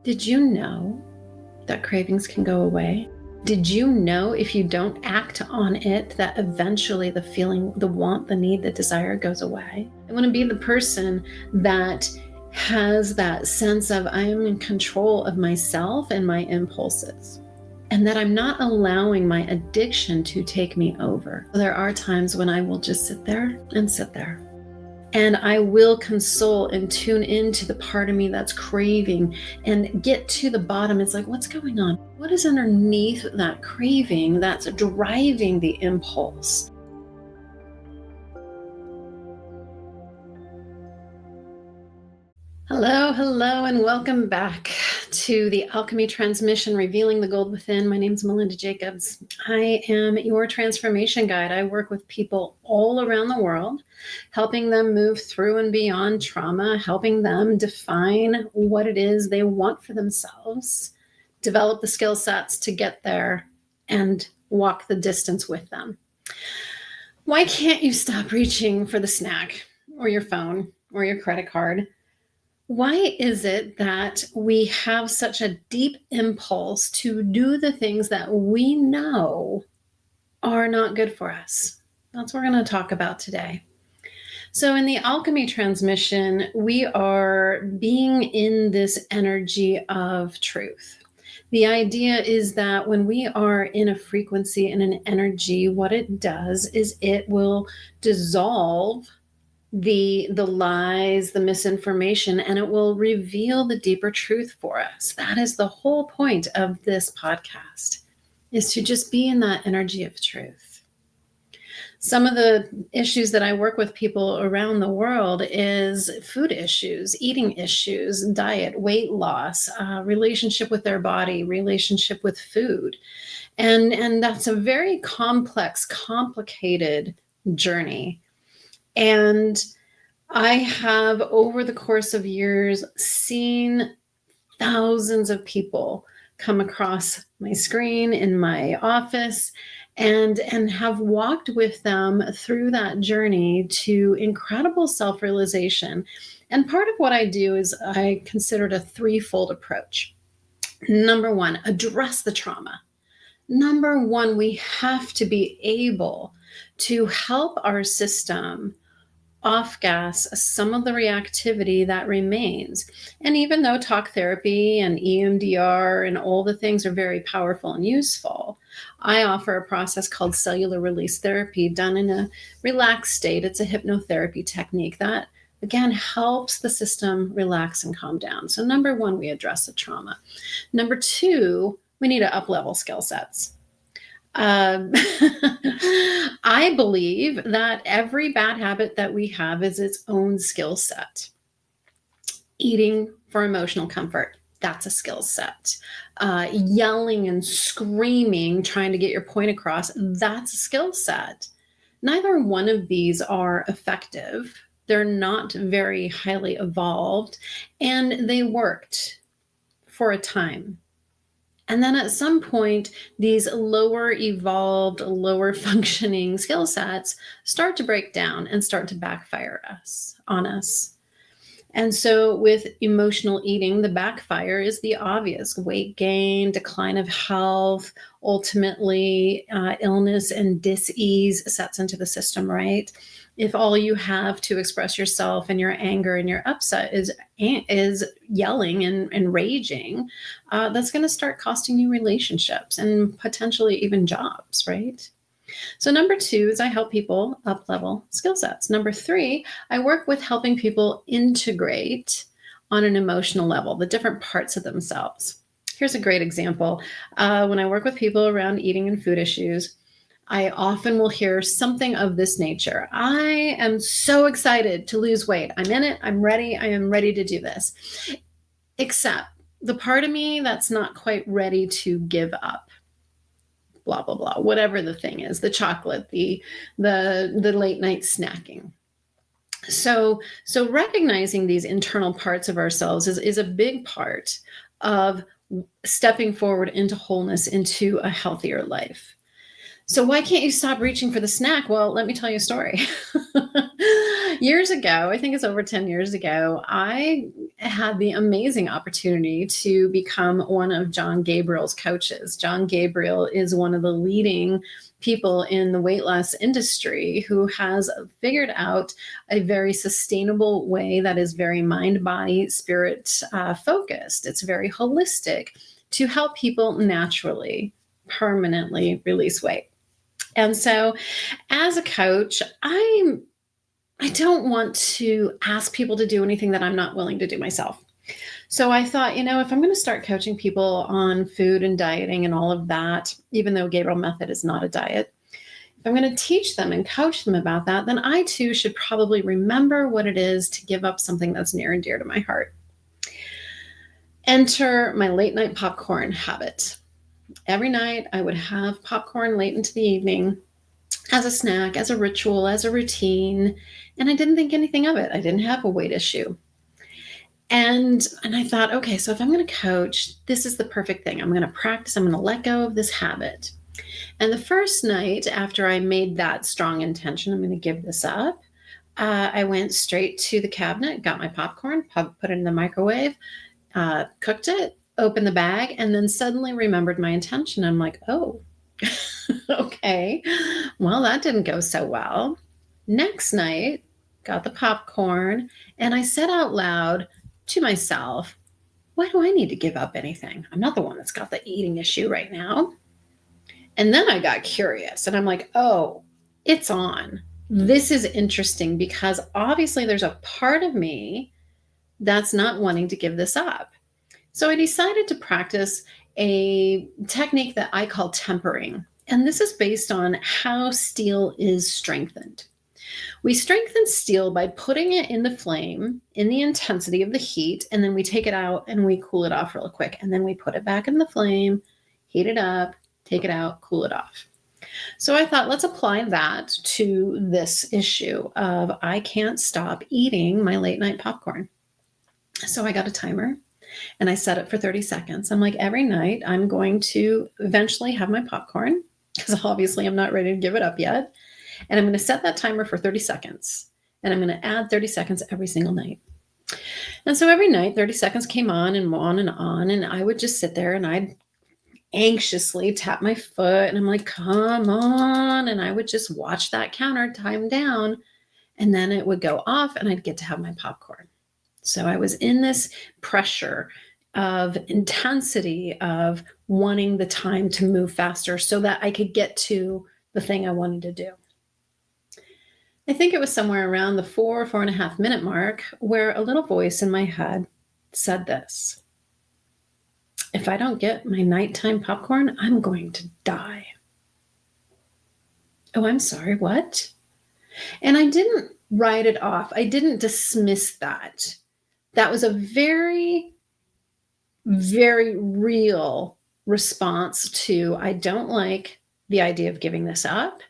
Did you know that cravings can go away? Did you know if you don't act on it, that eventually the feeling, the want, the need, the desire goes away? I want to be the person that has that sense of I am in control of myself and my impulses, and that I'm not allowing my addiction to take me over. There are times when I will just sit there and sit there. And I will console and tune into the part of me that's craving and get to the bottom. It's like, what's going on? What is underneath that craving that's driving the impulse? Hello, and welcome back to the Alchemy Transmission, Revealing the Gold Within. My name is Melinda Jacobs. I am your transformation guide. I work with people all around the world, helping them move through and beyond trauma, helping them define what it is they want for themselves, develop the skill sets to get there, and walk the distance with them. Why can't you stop reaching for the snack or your phone or your credit card? Why is it that we have such a deep impulse to do the things that we know are not good for us? That's what we're going to talk about today. So in the Alchemy transmission, we are being in this energy of truth. The idea is that when we are in a frequency and an energy, what it does is it will dissolve the lies, the misinformation, and it will reveal the deeper truth for us. That is the whole point of this podcast, is to just be in that energy of truth. Some of the issues that I work with people around the world is food issues, eating issues, diet, weight loss, relationship with their body, relationship with food. And that's a very complex, complicated journey. And I have, over the course of years, seen thousands of people come across my screen in my office and have walked with them through that journey to incredible self-realization. And part of what I do is I consider it a threefold approach. Number one, address the trauma. Number one, we have to be able to help our system off gas some of the reactivity that remains. And even though talk therapy and EMDR and all the things are very powerful and useful, I offer a process called cellular release therapy done in a relaxed state. It's a hypnotherapy technique that, again, helps the system relax and calm down. So number one, we address the trauma. Number two, we need to uplevel skill sets. I believe that every bad habit that we have is its own skill set. Eating for emotional comfort, that's a skill set. Yelling and screaming, trying to get your point across, that's a skill set. Neither one of these are effective. They're not very highly evolved, and they worked for a time. And then at some point, these lower evolved, lower functioning skill sets start to break down and start to backfire on us. And so with emotional eating, the backfire is the obvious: weight gain, decline of health, ultimately illness and dis-ease sets into the system, right? If all you have to express yourself and your anger and your upset is yelling and raging, that's going to start costing you relationships and potentially even jobs, right? So number two is I help people up-level skill sets. Number three, I work with helping people integrate on an emotional level the different parts of themselves. Here's a great example. When I work with people around eating and food issues, I often will hear something of this nature. I am so excited to lose weight. I'm in it. I'm ready. I am ready to do this. Except the part of me that's not quite ready to give up. Blah, blah, blah, whatever the thing is, the chocolate, the late night snacking. So recognizing these internal parts of ourselves is a big part of stepping forward into wholeness, into a healthier life. So why can't you stop reaching for the snack? Well, let me tell you a story. Years ago, I think it's over 10 years ago, I had the amazing opportunity to become one of John Gabriel's coaches. John Gabriel is one of the leading people in the weight loss industry who has figured out a very sustainable way that is very mind, body, spirit focused. It's very holistic to help people naturally, permanently release weight. And so as a coach, I don't want to ask people to do anything that I'm not willing to do myself. So I thought, if I'm going to start coaching people on food and dieting and all of that, even though Gabriel Method is not a diet, if I'm going to teach them and coach them about that, then I too should probably remember what it is to give up something that's near and dear to my heart. Enter my late night popcorn habit. Every night I would have popcorn late into the evening as a snack, as a ritual, as a routine, and I didn't think anything of it. I didn't have a weight issue. And I thought, okay, so if I'm going to coach, this is the perfect thing. I'm going to practice. I'm going to let go of this habit. And the first night after I made that strong intention, I'm going to give this up, I went straight to the cabinet, got my popcorn, put it in the microwave, cooked it, opened the bag, and then suddenly remembered my intention. I'm like, oh, okay, well, that didn't go so well. Next night, got the popcorn, and I said out loud to myself, why do I need to give up anything? I'm not the one that's got the eating issue right now. And then I got curious, and I'm like, oh, it's on. This is interesting because obviously there's a part of me that's not wanting to give this up. So I decided to practice a technique that I call tempering. And this is based on how steel is strengthened. We strengthen steel by putting it in the flame in the intensity of the heat, and then we take it out and we cool it off real quick. And then we put it back in the flame, heat it up, take it out, cool it off. So I thought, let's apply that to this issue of I can't stop eating my late night popcorn. So I got a timer and I set it for 30 seconds. I'm like, every night I'm going to eventually have my popcorn because obviously I'm not ready to give it up yet. And I'm going to set that timer for 30 seconds. And I'm going to add 30 seconds every single night. And so every night, 30 seconds came on and on and on. And I would just sit there and I'd anxiously tap my foot. And I'm like, come on. And I would just watch that counter time down. And then it would go off and I'd get to have my popcorn. So I was in this pressure of intensity of wanting the time to move faster so that I could get to the thing I wanted to do. I think it was somewhere around the 4.5 minute mark where a little voice in my head said this: if I don't get my nighttime popcorn, I'm going to die. Oh, I'm sorry, what? And I didn't write it off. I didn't dismiss that. That was a very, very real response to, I don't like the idea of giving this up.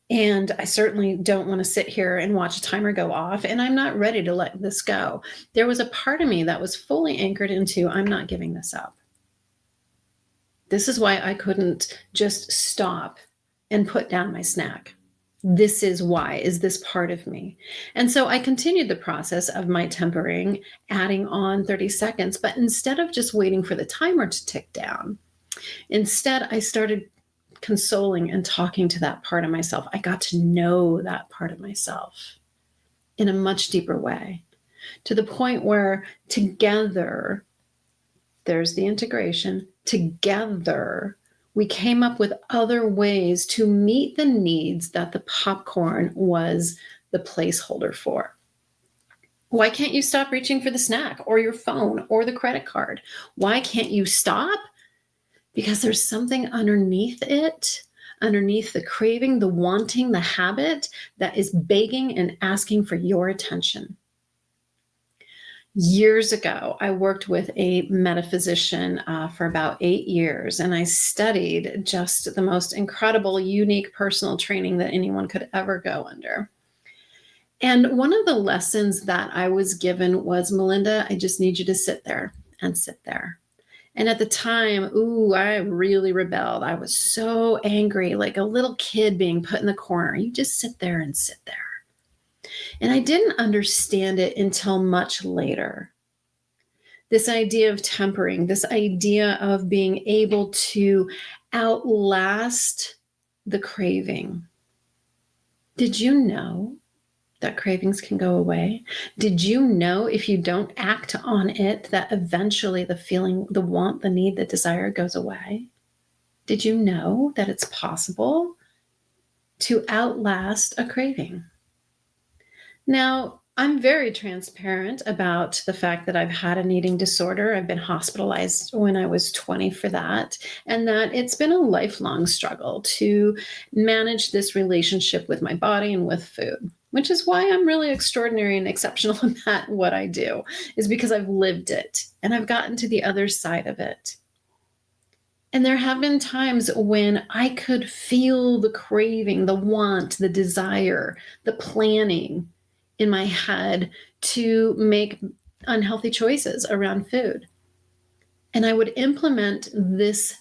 And I certainly don't want to sit here and watch a timer go off. And I'm not ready to let this go. There was a part of me that was fully anchored into, I'm not giving this up. This is why I couldn't just stop and put down my snack. This is why, is this part of me? And so I continued the process of my tempering, adding on 30 seconds, but instead of just waiting for the timer to tick down, instead I started consoling and talking to that part of myself. I got to know that part of myself in a much deeper way, to the point where together, there's the integration, together we came up with other ways to meet the needs that the popcorn was the placeholder for. Why can't you stop reaching for the snack or your phone or the credit card? Why can't you stop? Because there's something underneath it, underneath the craving, the wanting, the habit that is begging and asking for your attention. Years ago, I worked with a metaphysician for about 8 years, and I studied just the most incredible, unique personal training that anyone could ever go under. And one of the lessons that I was given was, Melinda, I just need you to sit there and sit there And at the time, ooh, I really rebelled. I was so angry, like a little kid being put in the corner. You just sit there and sit there. And I didn't understand it until much later. This idea of tempering, this idea of being able to outlast the craving. Did you know that cravings can go away? Did you know if you don't act on it, that eventually the feeling, the want, the need, the desire goes away? Did you know that it's possible to outlast a craving? Now, I'm very transparent about the fact that I've had an eating disorder. I've been hospitalized when I was 20 for that, and that it's been a lifelong struggle to manage this relationship with my body and with food, which is why I'm really extraordinary and exceptional at what I do, is because I've lived it and I've gotten to the other side of it. And there have been times when I could feel the craving, the want, the desire, the planning in my head to make unhealthy choices around food. And I would implement this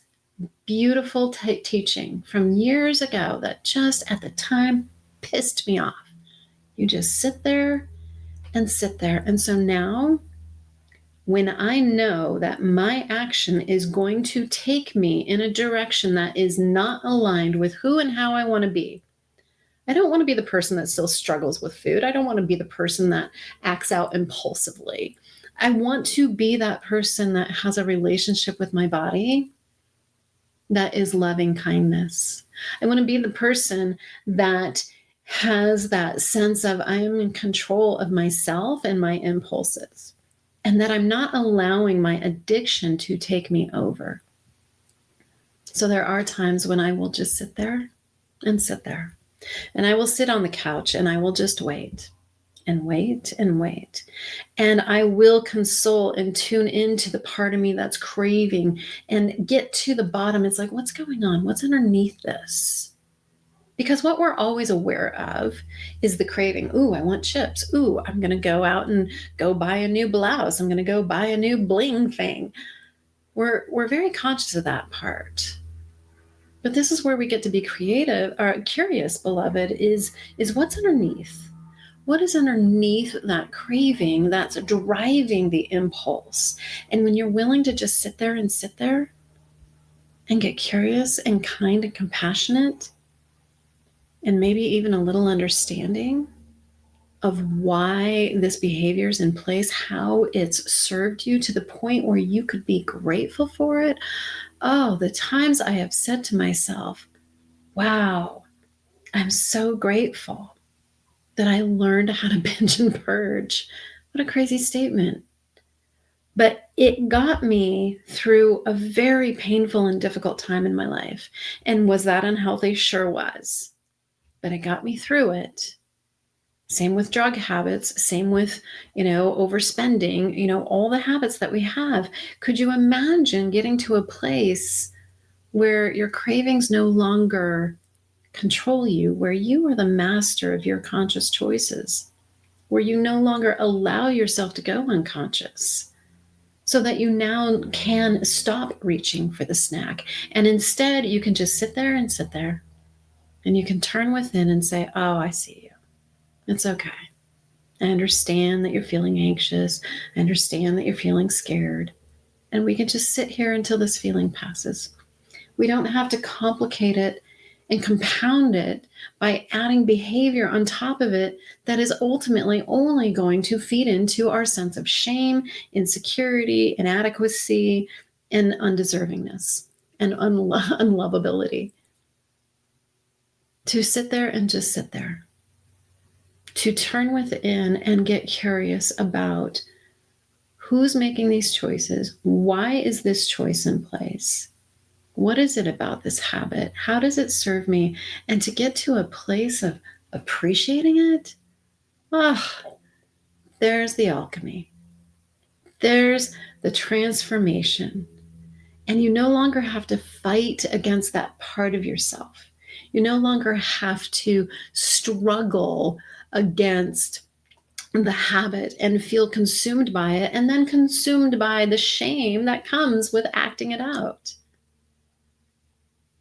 beautiful teaching from years ago that just at the time pissed me off. You just sit there and sit there. And so now, when I know that my action is going to take me in a direction that is not aligned with who and how I want to be, I don't want to be the person that still struggles with food. I don't want to be the person that acts out impulsively. I want to be that person that has a relationship with my body that is loving kindness. I want to be the person that has that sense of I am in control of myself and my impulses, and that I'm not allowing my addiction to take me over. So there are times when I will just sit there and sit there. And I will sit on the couch and I will just wait and wait and wait. And I will console and tune into the part of me that's craving and get to the bottom. It's like, what's going on? What's underneath this? Because what we're always aware of is the craving. Ooh, I want chips. Ooh, I'm going to go out and go buy a new blouse. I'm going to go buy a new bling thing. We're very conscious of that part. But this is where we get to be creative or curious, beloved, is what's underneath. What is underneath that craving that's driving the impulse? And when you're willing to just sit there and get curious and kind and compassionate, and maybe even a little understanding of why this behavior is in place, how it's served you to the point where you could be grateful for it. Oh, the times I have said to myself, wow, I'm so grateful that I learned how to binge and purge. What a crazy statement. But it got me through a very painful and difficult time in my life. And was that unhealthy? Sure was. But it got me through it. Same with drug habits, same with, overspending, all the habits that we have. Could you imagine getting to a place where your cravings no longer control you, where you are the master of your conscious choices, where you no longer allow yourself to go unconscious, so that you now can stop reaching for the snack. And instead, you can just sit there and you can turn within and say, oh, I see you. It's okay. I understand that you're feeling anxious. I understand that you're feeling scared. And we can just sit here until this feeling passes. We don't have to complicate it and compound it by adding behavior on top of it that is ultimately only going to feed into our sense of shame, insecurity, inadequacy, and undeservingness and unlovability. To sit there and just sit there. To turn within and get curious about who's making these choices. Why is this choice in place? What is it about this habit? How does it serve me? And to get to a place of appreciating it, there's the alchemy. There's the transformation. And you no longer have to fight against that part of yourself. You no longer have to struggle against the habit and feel consumed by it, and then consumed by the shame that comes with acting it out.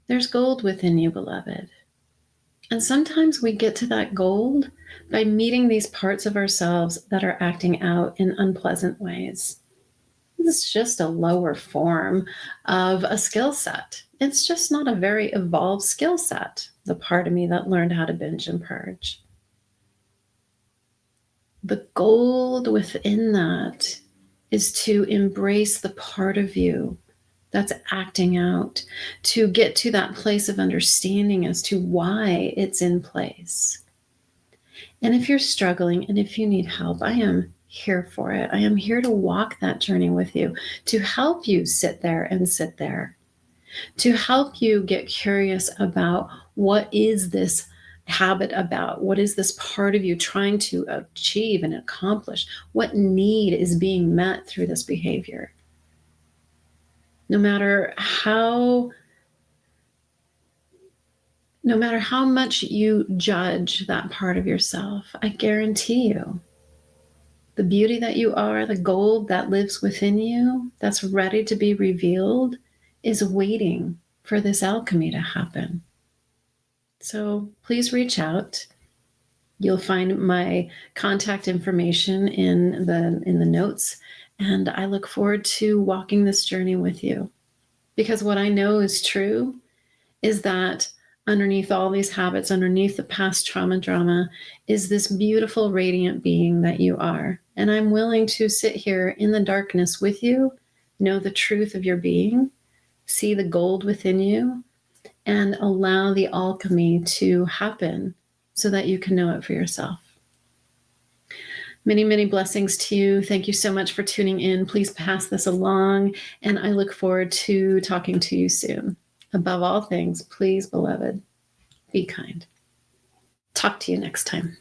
There's gold within you, beloved. And sometimes we get to that gold by meeting these parts of ourselves that are acting out in unpleasant ways. It's just a lower form of a skill set. It's just not a very evolved skill set, the part of me that learned how to binge and purge. The gold within that is to embrace the part of you that's acting out, to get to that place of understanding as to why it's in place. And if you're struggling and if you need help, I am here for it. I am here to walk that journey with you, to help you sit there, to help you get curious about what is this habit about? What is this part of you trying to achieve and accomplish? What need is being met through this behavior? No matter how much you judge that part of yourself, I guarantee you, the beauty that you are, the gold that lives within you, that's ready to be revealed, is waiting for this alchemy to happen. So please reach out. You'll find my contact information in the notes, and I look forward to walking this journey with you. Because what I know is true is that underneath all these habits, underneath the past trauma drama, is this beautiful, radiant being that you are. And I'm willing to sit here in the darkness with you, know the truth of your being, see the gold within you, and allow the alchemy to happen so that you can know it for yourself. Many, many blessings to you. Thank you so much for tuning in. Please pass this along, and I look forward to talking to you soon. Above all things, please, beloved, be kind. Talk to you next time.